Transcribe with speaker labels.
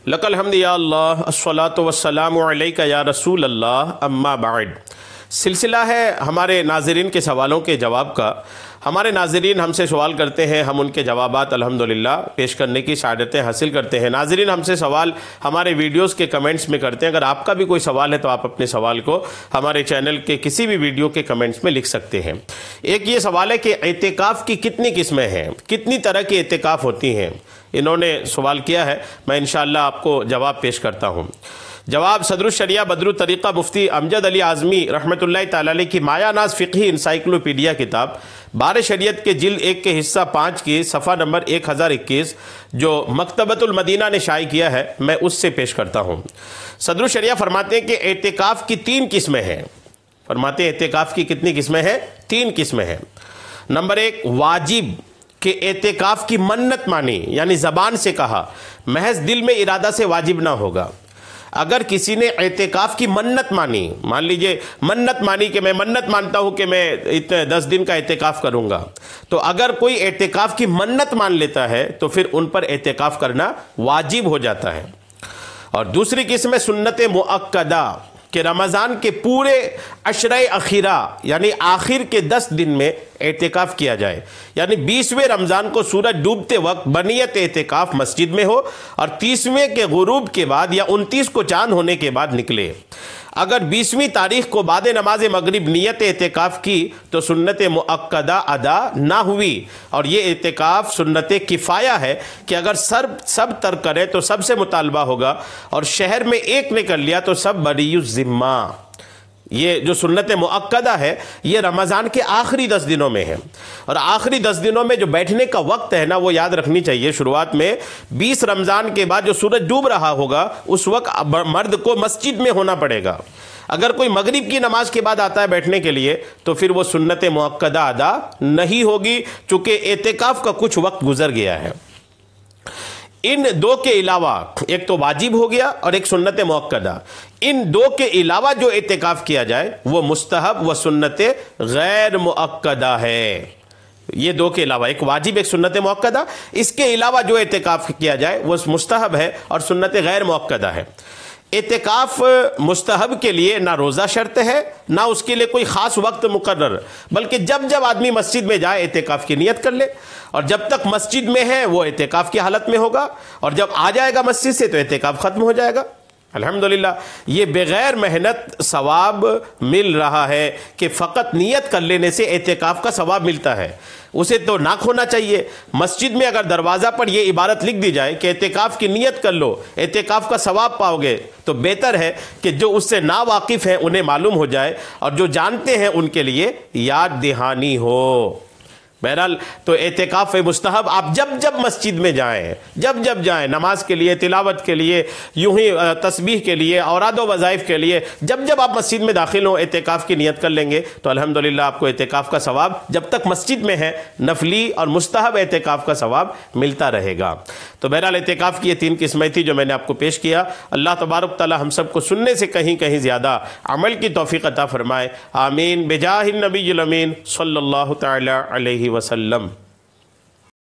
Speaker 1: لک الحمد یا اللہ الصلاۃ والسلام علیک یا رسول اللہ اما بعد۔ سلسلہ ہے ہمارے ناظرین کے سوالوں کے جواب کا۔ ہمارے ناظرین ہم سے سوال کرتے ہیں، ہم ان کے جوابات الحمدللہ پیش کرنے کی سعادتیں حاصل کرتے ہیں۔ ناظرین ہم سے سوال ہمارے ویڈیوز کے کمنٹس میں کرتے ہیں۔ اگر آپ کا بھی کوئی سوال ہے تو آپ اپنے سوال کو ہمارے چینل کے کسی بھی ویڈیو کے کمنٹس میں لکھ سکتے ہیں۔ ایک یہ سوال ہے کہ اعتکاف کی کتنی قسمیں ہیں، کتنی طرح کی اعتکاف ہوتی ہیں، انہوں نے سوال کیا ہے۔ میں انشاءاللہ آپ کو جواب پیش کرتا ہوں۔ جواب: صدر الشریعہ بدر الطریقہ مفتی امجد علی اعظمی رحمۃ اللہ تعالی علیہ کی مایہ ناز فقہی انسائیکلوپیڈیا کتاب بار شریعت کے جلد 1 کے حصہ 5 کی صفحہ نمبر 1021 جو مکتبۃ المدینہ نے شائع کیا ہے، میں اس سے پیش کرتا ہوں۔ صدر الشریعہ فرماتے ہیں کہ اعتکاف کی 3 قسمیں ہیں۔ فرماتے ہیں اعتکاف کی کتنی قسمیں ہیں؟ 3 قسمیں ہیں۔ نمبر 1 واجب، کہ اعتکاف کی منت مانی، یعنی زبان سے کہا، محض دل میں ارادہ سے واجب نہ ہوگا۔ اگر کسی نے اعتکاف کی منت مانی، مان لیجئے منت مانی کہ میں منت مانتا ہوں کہ میں 10 دن کا اعتکاف کروں گا، تو اگر کوئی اعتکاف کی منت مان لیتا ہے تو پھر ان پر اعتکاف کرنا واجب ہو جاتا ہے۔ اور دوسری قسم ہے سنت مؤکدہ، کہ رمضان کے پورے عشرہ اخیرہ یعنی آخر کے 10 دن میں اعتکاف کیا جائے، یعنی 20ویں رمضان کو سورج ڈوبتے وقت بنیت اعتکاف مسجد میں ہو اور 30ویں کے غروب کے بعد یا 29 کو چاند ہونے کے بعد نکلے۔ اگر 20ویں تاریخ کو بعد نماز مغرب نیت اعتکاف کی تو سنت مؤکدہ ادا نہ ہوئی، اور یہ اعتکاف سنت کفایہ ہے کہ اگر سب ترک کرے تو سب سے مطالبہ ہوگا، اور شہر میں ایک نے کر لیا تو سب بری الذمہ۔ یہ جو سنت مؤکدہ ہے یہ رمضان کے آخری 10 دنوں میں ہے، اور آخری 10 دنوں میں جو بیٹھنے کا وقت ہے نا وہ یاد رکھنی چاہیے۔ شروعات میں 20 رمضان کے بعد جو سورج ڈوب رہا ہوگا اس وقت مرد کو مسجد میں ہونا پڑے گا۔ اگر کوئی مغرب کی نماز کے بعد آتا ہے بیٹھنے کے لیے تو پھر وہ سنت مؤکدہ ادا نہیں ہوگی، چونکہ اعتکاف کا کچھ وقت گزر گیا ہے۔ ان 2 کے علاوہ، ایک تو واجب ہو گیا اور ایک سنت مؤکدہ، ان 2 کے علاوہ جو اعتکاف کیا جائے وہ مستحب و سنت غیر مؤکدہ ہے۔ یہ 2 کے علاوہ، ایک واجب ایک سنت مؤکدہ، اس کے علاوہ جو اعتکاف کیا جائے وہ مستحب ہے اور سنت غیر مؤکدہ ہے۔ اعتکاف مستحب کے لیے نہ روزہ شرط ہے نہ اس کے لیے کوئی خاص وقت مقرر، بلکہ جب آدمی مسجد میں جائے اعتکاف کی نیت کر لے، اور جب تک مسجد میں ہے وہ اعتکاف کی حالت میں ہوگا، اور جب آ جائے گا مسجد سے تو اعتکاف ختم ہو جائے گا۔ الحمدللہ یہ بغیر محنت ثواب مل رہا ہے کہ فقط نیت کر لینے سے اعتکاف کا ثواب ملتا ہے، اسے تو نہ کھونا چاہیے۔ مسجد میں اگر دروازہ پر یہ عبارت لکھ دی جائے کہ اعتکاف کی نیت کر لو، اعتکاف کا ثواب پاؤ گے، تو بہتر ہے کہ جو اس سے نا واقف ہیں انہیں معلوم ہو جائے، اور جو جانتے ہیں ان کے لیے یاد دہانی ہو۔ بہرحال تو اعتکاف مستحب آپ جب مسجد میں جائیں، جب جائیں، نماز کے لیے، تلاوت کے لیے، یوں ہی تسبیح کے لیے، اوراد و وظائف کے لیے، جب آپ مسجد میں داخل ہوں اعتکاف کی نیت کر لیں گے تو الحمدللہ آپ کو اعتکاف کا ثواب جب تک مسجد میں ہے نفلی اور مستحب اعتکاف کا ثواب ملتا رہے گا۔ تو بہرحال اعتکاف کی یہ 3 قسمیں تھی جو میں نے آپ کو پیش کیا۔ اللہ تبارک تعالی ہم سب کو سننے سے کہیں زیادہ عمل کی توفیق عطا فرمائے، آمین، بجاہ النبی الامین صلی اللہ تعالی علیہ وسلم۔